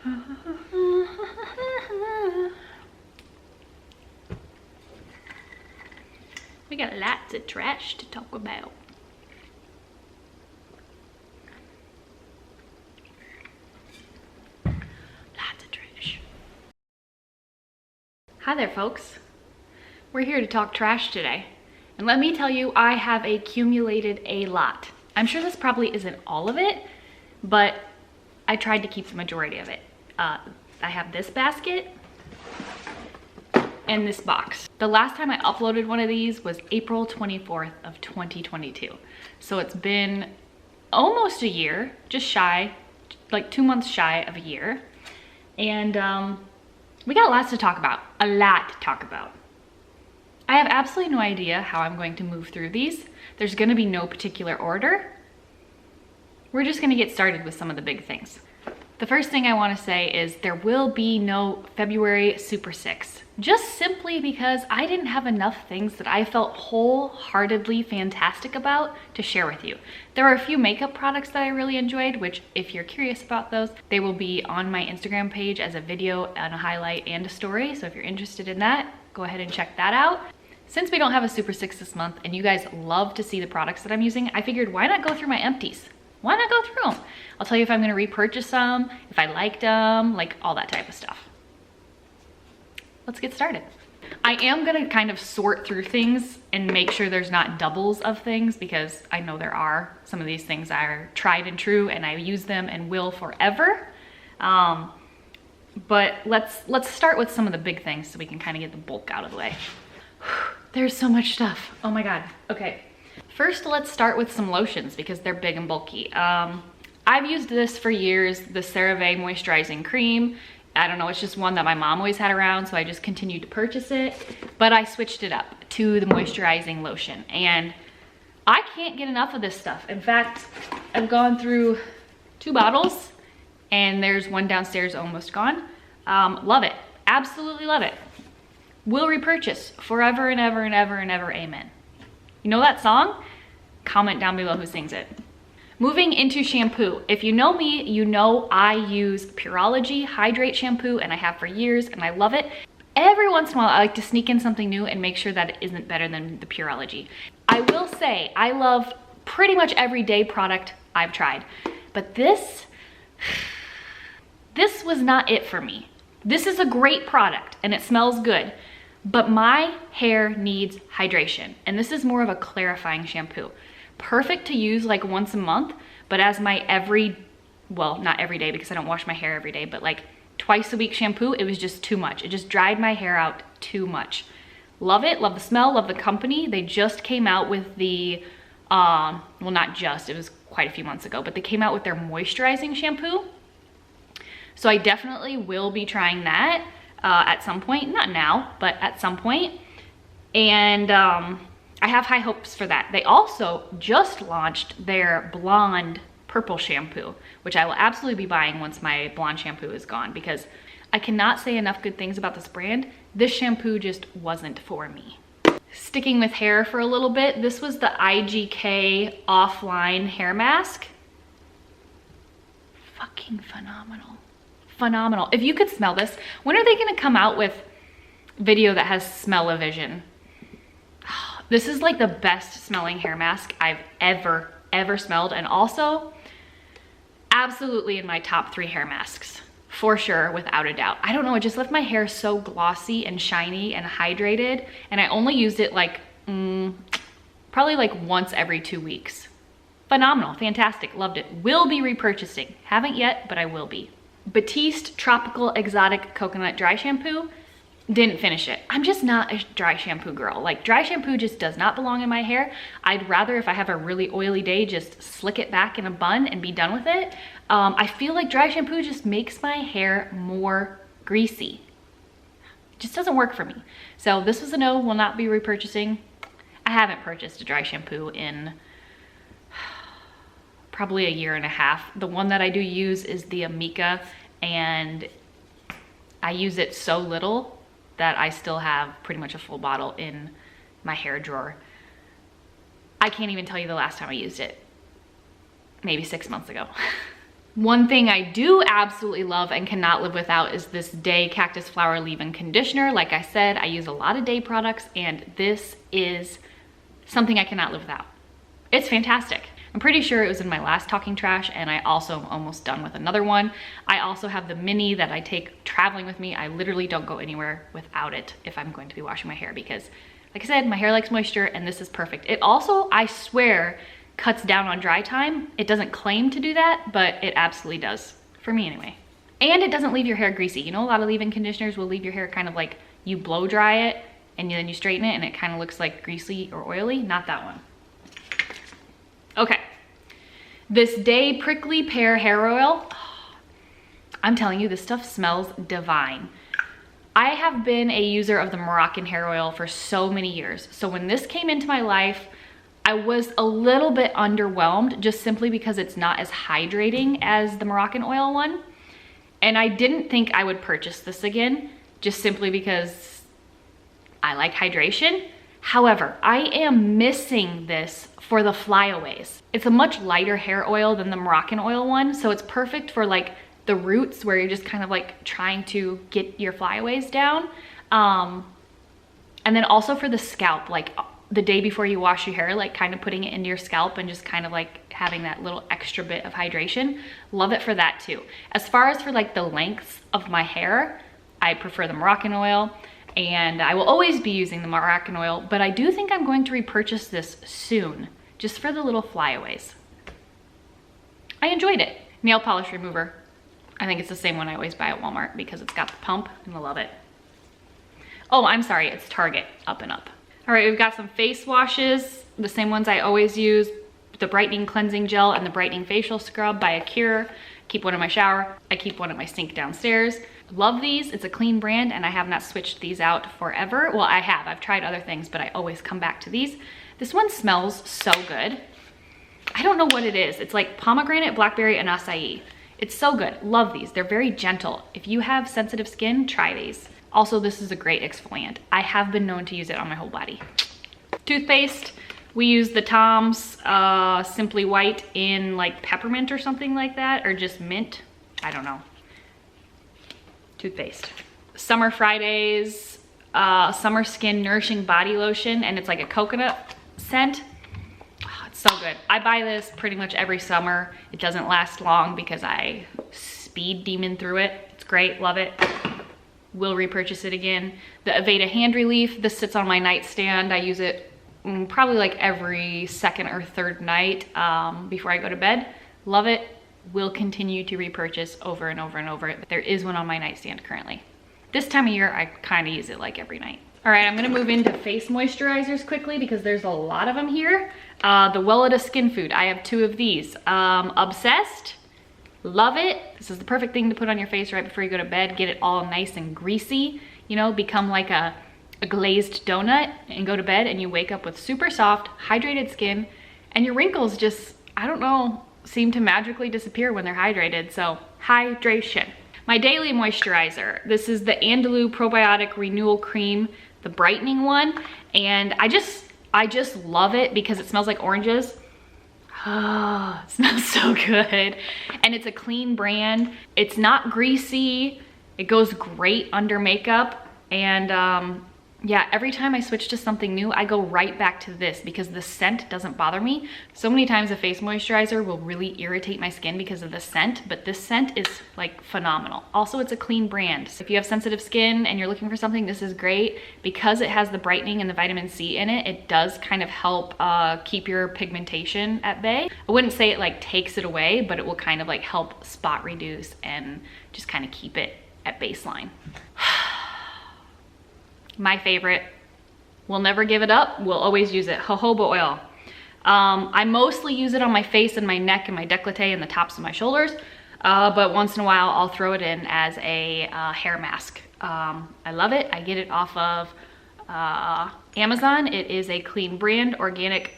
We got lots of trash to talk about. Lots of trash. Hi there, folks. We're here to talk trash today. And let me tell you, I have accumulated a lot. I'm sure this probably isn't all of it, but I tried to keep the majority of it. I have this basket and this box. The last time I uploaded one of these was April 24th of 2022. So it's been almost a year, just shy, like 2 months shy of a year. And we got lots to talk about, a lot to talk about. I have absolutely no idea how I'm going to move through these. There's gonna be no particular order. We're just gonna get started with some of the big things. The first thing I wanna say is there will be no February Super 6, just simply because I didn't have enough things that I felt wholeheartedly fantastic about to share with you. There are a few makeup products that I really enjoyed, which if you're curious about those, they will be on my Instagram page as a video and a highlight and a story. So if you're interested in that, go ahead and check that out. Since we don't have a Super 6 this month and you guys love to see the products that I'm using, I figured why not go through my empties? Why not go through them? I'll tell you if I'm gonna repurchase them, if I liked them, like all that type of stuff. Let's get started. I am gonna kind of sort through things and make sure there's not doubles of things, because I know there are. Some of these things are tried and true and I use them and will forever. But let's start with some of the big things so we can kind of get the bulk out of the way. There's so much stuff. Oh my God. Okay. First, let's start with some lotions because they're big and bulky. I've used this for years, the CERAVE moisturizing cream. I don't know, it's just one that my mom always had around, so I just continued to purchase it. But I switched it up to the moisturizing lotion, and I can't get enough of this stuff. In fact, I've gone through 2 bottles, and there's one downstairs almost gone. Love it. Absolutely love it. Will repurchase forever and ever and ever and ever, amen. You know that song? Comment down below who sings it. Moving into shampoo. If you know me, you know I use Pureology Hydrate shampoo, and I have for years, and I love it. Every once in a while, I like to sneak in something new and make sure that it isn't better than the Pureology. I will say, I love pretty much every day product I've tried, but this was not it for me. This is a great product, and it smells good, but my hair needs hydration, and this is more of a clarifying shampoo. Perfect to use like once a month, but as my well, not every day because I don't wash my hair every day, but like twice a week shampoo, it was just too much. It just dried my hair out too much. Love it, love the smell, love the company. They just came out with the, well, not just, it was quite a few months ago, but they came out with their moisturizing shampoo. So I definitely will be trying that at some point, not now, but at some point. And I have high hopes for that. They also just launched their blonde purple shampoo, which I will absolutely be buying once my blonde shampoo is gone, because I cannot say enough good things about this brand. This shampoo just wasn't for me. Sticking with hair for a little bit, this was the IGK Offline hair mask. Fucking phenomenal. Phenomenal. If you could smell this, when are they gonna come out with video that has smell-o-vision? This is like the best smelling hair mask I've ever smelled, and also absolutely in my top 3 hair masks, for sure, without a doubt. I don't know, it just left my hair so glossy and shiny and hydrated, and I only used it like, probably like once every 2 weeks. Phenomenal, fantastic, loved it. Will be repurchasing. Haven't yet, but I will be. Batiste Tropical Exotic Coconut Dry Shampoo. Didn't finish it. I'm just not a dry shampoo girl. Like, dry shampoo just does not belong in my hair. I'd rather, if I have a really oily day, just slick it back in a bun and be done with it. I feel like dry shampoo just makes my hair more greasy. It just doesn't work for me. So this was a no, will not be repurchasing. I haven't purchased a dry shampoo in probably a year and a half. The one that I do use is the Amika, and I use it so little that I still have pretty much a full bottle in my hair drawer. I can't even tell you the last time I used it. Maybe 6 months ago. One thing I do absolutely love and cannot live without is this Day Cactus Flower Leave-In Conditioner. Like I said, I use a lot of Day products, and this is something I cannot live without. It's fantastic. I'm pretty sure it was in my last Talking Trash, and I also am almost done with another one. I also have the mini that I take traveling with me. I literally don't go anywhere without it if I'm going to be washing my hair because, like I said, my hair likes moisture, and this is perfect. It also, I swear, cuts down on dry time. It doesn't claim to do that, but it absolutely does, for me anyway. And it doesn't leave your hair greasy. You know, a lot of leave-in conditioners will leave your hair kind of like you blow dry it and then you straighten it and it kind of looks like greasy or oily. Not that one. Okay, this Day Prickly Pear Hair Oil. I'm telling you, this stuff smells divine. I have been a user of the Moroccan hair oil for so many years. So when this came into my life, I was a little bit underwhelmed just simply because it's not as hydrating as the Moroccan oil one. And I didn't think I would purchase this again just simply because I like hydration. However, I am missing this for the flyaways. It's a much lighter hair oil than the Moroccan oil one, so it's perfect for like the roots where you're just kind of like trying to get your flyaways down. And then also for the scalp, like the day before you wash your hair, like kind of putting it into your scalp and just kind of like having that little extra bit of hydration. Love it for that too. As far as for like the lengths of my hair, I prefer the Moroccan oil, and I will always be using the Moroccan oil, but I do think I'm going to repurchase this soon just for the little flyaways. I enjoyed it. Nail polish remover. I think it's the same one I always buy at Walmart because it's got the pump and I love it. Oh, I'm sorry, it's Target, Up and Up. All right, we've got some face washes, the same ones I always use, the Brightening Cleansing Gel and the Brightening Facial Scrub by ACURE. Keep one in my shower. I keep one at my sink downstairs. Love these. It's a clean brand and I have not switched these out forever. Well, I have. I've tried other things, but I always come back to these. This one smells so good. I don't know what it is. It's like pomegranate, blackberry, and acai. It's so good. Love these. They're very gentle. If you have sensitive skin, try these. Also, this is a great exfoliant. I have been known to use it on my whole body. Toothpaste. We use the Tom's Simply White in like peppermint or something like that, or just mint. I don't know. Toothpaste. Summer Fridays, Summer Skin Nourishing Body Lotion, and it's like a coconut scent. Oh, it's so good. I buy this pretty much every summer. It doesn't last long because I speed demon through it. It's great, love it. Will repurchase it again. The AVEDA Hand Relief, this sits on my nightstand. I use it probably like every second or third night before I go to bed. Love it. Will continue to repurchase over and over and over. There is one on my nightstand currently. This time of year, I kind of use it like every night. All right, I'm gonna move into face moisturizers quickly because there's a lot of them here. The WELEDA Skin Food, I have 2 of these. Obsessed, love it. This is the perfect thing to put on your face right before you go to bed. Get it all nice and greasy, you know, become like a glazed donut and go to bed and you wake up with super soft, hydrated skin, and your wrinkles just, I don't know, seem to magically disappear when they're hydrated. So hydration. My daily moisturizer, this is the ANDALOU Probiotic Renewal Cream, the brightening one, and I just love it because it smells like oranges. Oh, it smells so good. And it's a clean brand. It's not greasy. It goes great under makeup. And yeah, every time I switch to something new, I go right back to this because the scent doesn't bother me. So many times a face moisturizer will really irritate my skin because of the scent, but this scent is like phenomenal. Also, it's a clean brand. So if you have sensitive skin and you're looking for something, this is great. Because it has the brightening and the vitamin C in it, it does kind of help keep your pigmentation at bay. I wouldn't say it like takes it away, but it will kind of like help spot reduce and just kind of keep it at baseline. My favorite, we'll never give it up, we'll always use it, jojoba oil. I mostly use it on my face and my neck and my décolleté and the tops of my shoulders, but once in a while I'll throw it in as a hair mask. I love it. I get it off of Amazon. It is a clean brand, organic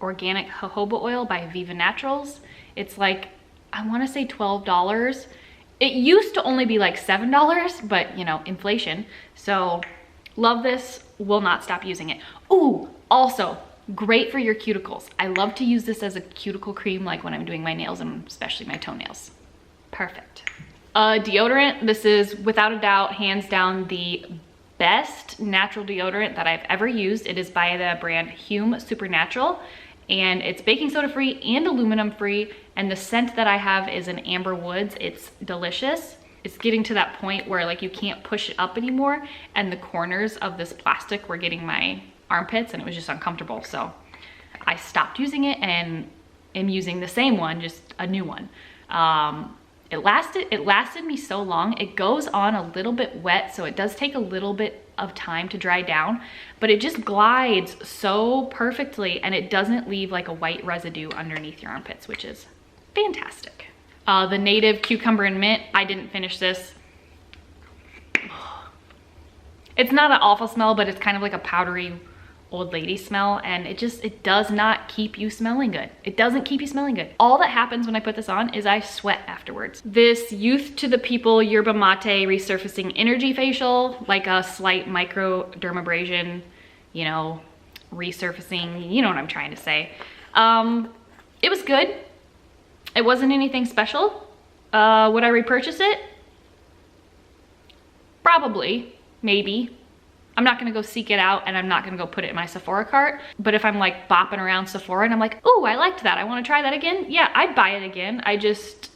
jojoba oil by Viva Naturals. It's like, I wanna say $12. It used to only be like $7, but you know, inflation. So love this, will not stop using it. Ooh, also great for your cuticles. I love to use this as a cuticle cream, like when I'm doing my nails and especially my toenails. perfect. Deodorant, this is without a doubt, hands down, the best natural deodorant that I've ever used. It is by the brand HUME Supernatural, and it's baking soda free and aluminum free, and the scent that I have is an amber woods. It's delicious. It's getting to that point where like you can't push it up anymore, and the corners of this plastic were getting my armpits, and it was just uncomfortable. So I stopped using it and am using the same one, just a new one. It lasted me so long. It goes on a little bit wet, so it does take a little bit of time to dry down, but it just glides so perfectly, and it doesn't leave like a white residue underneath your armpits, which is fantastic. The Native Cucumber and Mint, I didn't finish this. It's not an awful smell, but it's kind of like a powdery old lady smell, and it does not keep you smelling good. It doesn't keep you smelling good. All that happens when I put this on is I sweat afterwards. This Youth to the People Yerba Mate Resurfacing Energy Facial, like a slight microdermabrasion, you know, resurfacing, you know what I'm trying to say. It was good. It wasn't anything special. Would I repurchase it? Probably, maybe. I'm not gonna go seek it out, and I'm not gonna go put it in my Sephora cart. But if I'm like bopping around Sephora and I'm like, oh, I liked that, I wanna try that again, yeah, I'd buy it again. It's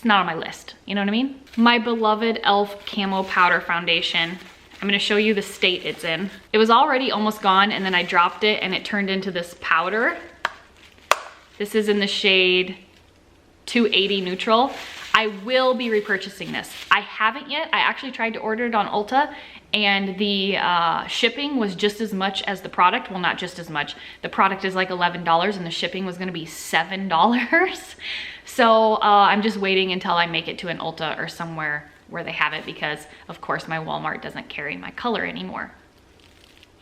not on my list, you know what I mean? My beloved e.l.f. Camo Powder Foundation. I'm gonna show you the state it's in. It was already almost gone, and then I dropped it and it turned into this powder. This is in the shade 280 Neutral. I will be repurchasing this. I haven't yet. I actually tried to order it on Ulta, and the shipping was just as much as the product. Well, not just as much. The product is like $11 and the shipping was gonna be $7. So I'm just waiting until I make it to an Ulta or somewhere where they have it, because of course my Walmart doesn't carry my color anymore.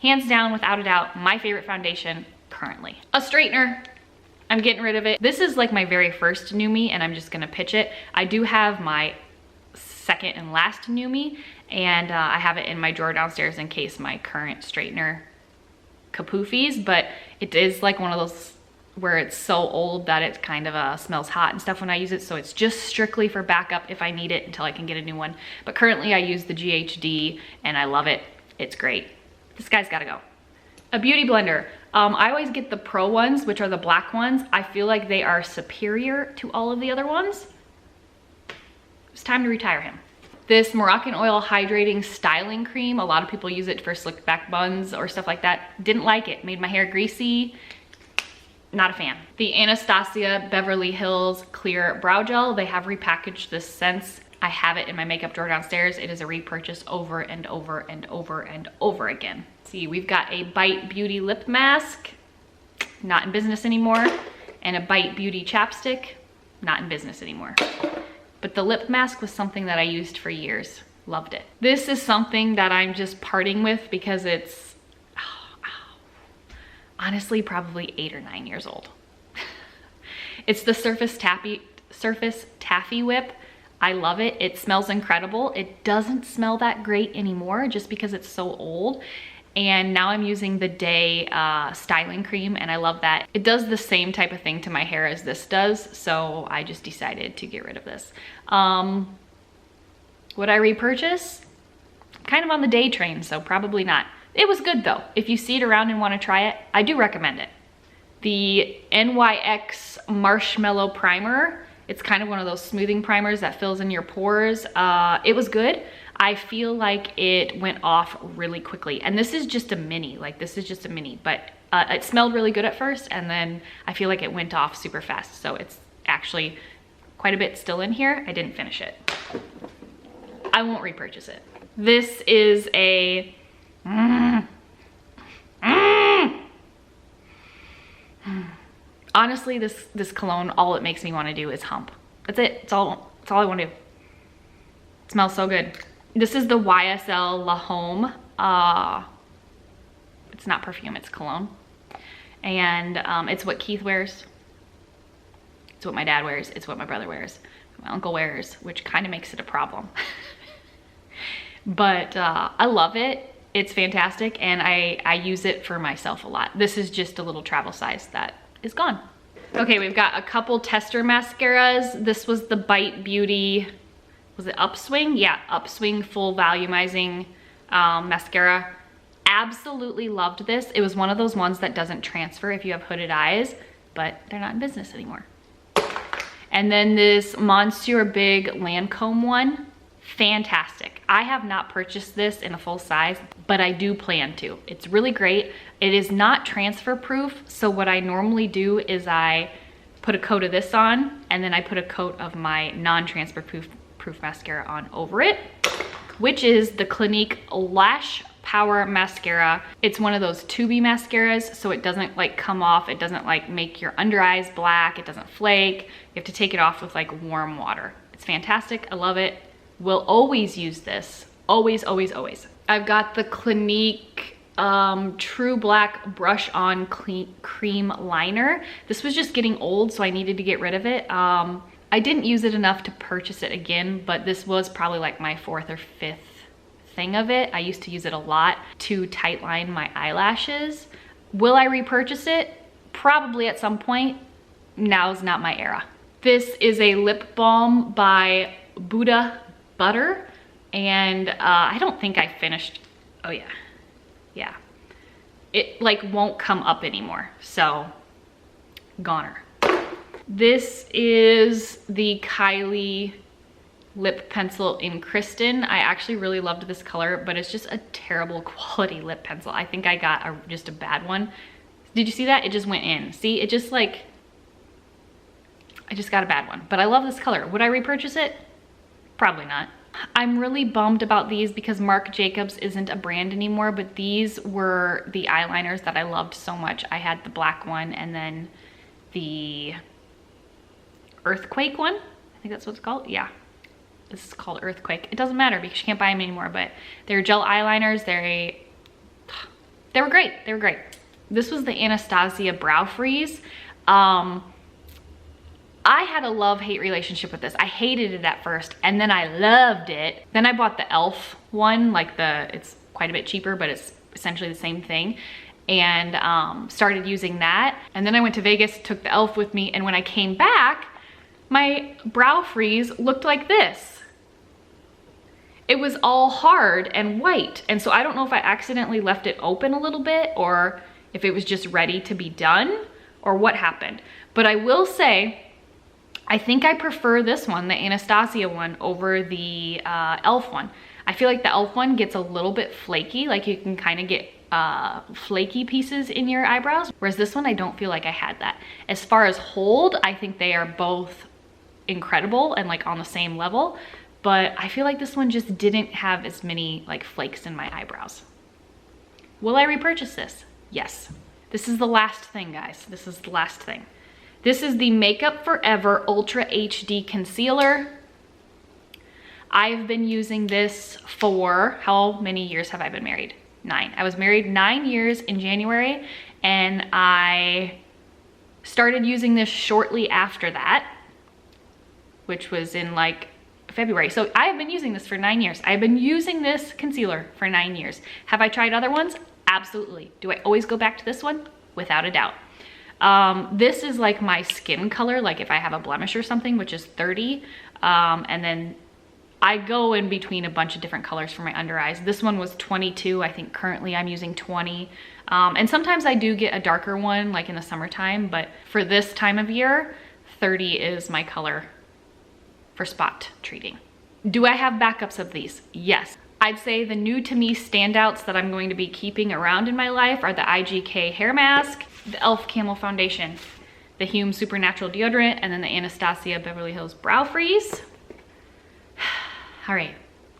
Hands down, without a doubt, my favorite foundation currently. A straightener. I'm getting rid of it. This is like my very first New Me, and I'm just gonna pitch it. I do have my second and last New Me, and I have it in my drawer downstairs in case my current straightener kapoofies, but it is like one of those where it's so old that it kind of smells hot and stuff when I use it, so it's just strictly for backup if I need it until I can get a new one. But currently I use the GHD, and I love it. It's great. This guy's gotta go. A beauty blender. I always get the Pro ones, which are the black ones. I feel like they are superior to all of the other ones. It's time to retire him. This Moroccan Oil Hydrating Styling Cream, a lot of people use it for slick back buns or stuff like that. Didn't like it, made my hair greasy. Not a fan. The Anastasia Beverly Hills Clear Brow Gel, they have repackaged this since. I have it in my makeup drawer downstairs. It is a repurchase over and over and over and over again. See, we've got a Bite Beauty Lip Mask, not in business anymore, and a Bite Beauty Chapstick, not in business anymore. But the lip mask was something that I used for years. Loved it. This is something that I'm just parting with because it's honestly probably 8 or 9 years old. It's the Surface Taffy Whip. I love it. It smells incredible. It doesn't smell that great anymore just because it's so old. And now I'm using the Day styling cream, and I love that. It does the same type of thing to my hair as this does, so I just decided to get rid of this. Would I repurchase? Kind of on the Day train, so probably not. It was good though. If you see it around and want to try it, I do recommend it. The NYX Marshmallow Primer. It's kind of one of those smoothing primers that fills in your pores. It was good. I feel like it went off really quickly. And this is just a mini, but it smelled really good at first, and then I feel like it went off super fast. So it's actually quite a bit still in here. I didn't finish it. I won't repurchase it. This is a, honestly, this cologne, all it makes me want to do is hump. That's it. That's all I want to do. It smells so good. This is the YSL La Home. It's not perfume, it's cologne. And it's what Keith wears. It's what my dad wears. It's what my brother wears. My uncle wears, which kind of makes it a problem. But I love it. It's fantastic, and I use it for myself a lot. This is just a little travel size that is gone. Okay, we've got a couple tester mascaras. This was the Bite Beauty, was it Upswing? Yeah, Upswing Full Volumizing mascara. Absolutely loved this. It was one of those ones that doesn't transfer if you have hooded eyes, but they're not in business anymore. And then this Monsieur Big Lancome one, fantastic. I have not purchased this in a full size, but I do plan to. It's really great. It is not transfer proof, so what I normally do is I put a coat of this on, and then I put a coat of my non-transfer proof mascara on over it, which is the Clinique Lash Power Mascara. It's one of those tubey mascaras, so it doesn't like come off. It doesn't like make your under eyes black. It doesn't flake. You have to take it off with like warm water. It's fantastic. I love it. Will always use this. Always, always, always. I've got the Clinique True Black Brush On Cream Liner. This was just getting old, so I needed to get rid of it. I didn't use it enough to purchase it again, but this was probably like my 4th or 5th thing of it. I used to use it a lot to tightline my eyelashes. Will I repurchase it? Probably at some point. Now's not my era. This is a lip balm by Buddha Butter, and I don't think I finished. Oh yeah, yeah. It like won't come up anymore, so goner. This is the Kylie lip pencil in Kirsten. I actually really loved this color, but it's just a terrible quality lip pencil. I think I got just a bad one. Did you see that? It just went in. See, it just like, I just got a bad one, but I love this color. Would I repurchase it? Probably not. I'm really bummed about these because Marc Jacobs isn't a brand anymore, but these were the eyeliners that I loved so much. I had the black one and then the Earthquake one. I think that's what it's called. Yeah. This is called Earthquake. It doesn't matter because you can't buy them anymore, but they're gel eyeliners. They were great. They were great. This was the Anastasia Brow Freeze. I had a love-hate relationship with this. I hated it at first, and then I loved it. Then I bought the e.l.f. one, like it's quite a bit cheaper, but it's essentially the same thing, and started using that. And then I went to Vegas, took the e.l.f. with me, and when I came back, my brow freeze looked like this. It was all hard and white, and so I don't know if I accidentally left it open a little bit or if it was just ready to be done or what happened. But I will say, I think I prefer this one, the Anastasia one, over the e.l.f. one. I feel like the e.l.f. one gets a little bit flaky, like you can kind of get flaky pieces in your eyebrows, whereas this one I don't feel like I had that. As far as hold, I think they are both incredible and like on the same level, but I feel like this one just didn't have as many like flakes in my eyebrows. Will I repurchase this? Yes. This is the last thing, guys. This is the last thing. This is the Makeup Forever Ultra HD Concealer. I've been using this for, how many years have I been married? 9. I was married 9 years in January, and I started using this shortly after that, which was in like February. So I have been using this for 9 years. I've been using this concealer for 9 years. Have I tried other ones? Absolutely. Do I always go back to this one? Without a doubt. This is like my skin color, like if I have a blemish or something, which is 30. And then I go in between a bunch of different colors for my under eyes. This one was 22. I think currently I'm using 20. And sometimes I do get a darker one like in the summertime, but for this time of year, 30 is my color for spot treating. Do I have backups of these? Yes. I'd say the new to me standouts that I'm going to be keeping around in my life are the IGK hair mask, the e.l.f. Camo foundation, the HUME Supernatural deodorant, and then the Anastasia Beverly Hills Brow Freeze. All right,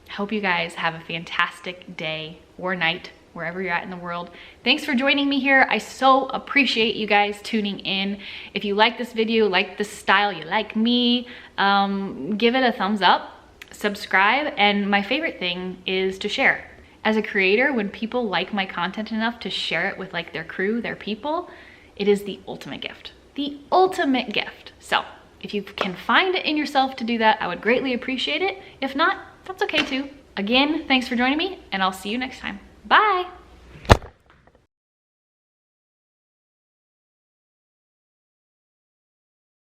I hope you guys have a fantastic day or night, wherever you're at in the world. Thanks for joining me here. I so appreciate you guys tuning in. If you like this video, like this style, you like me, give it a thumbs up, subscribe, and my favorite thing is to share. As a creator, when people like my content enough to share it with like their crew, their people, it is the ultimate gift. The ultimate gift. So if you can find it in yourself to do that, I would greatly appreciate it. If not, that's okay too. Again, thanks for joining me, and I'll see you next time. Bye.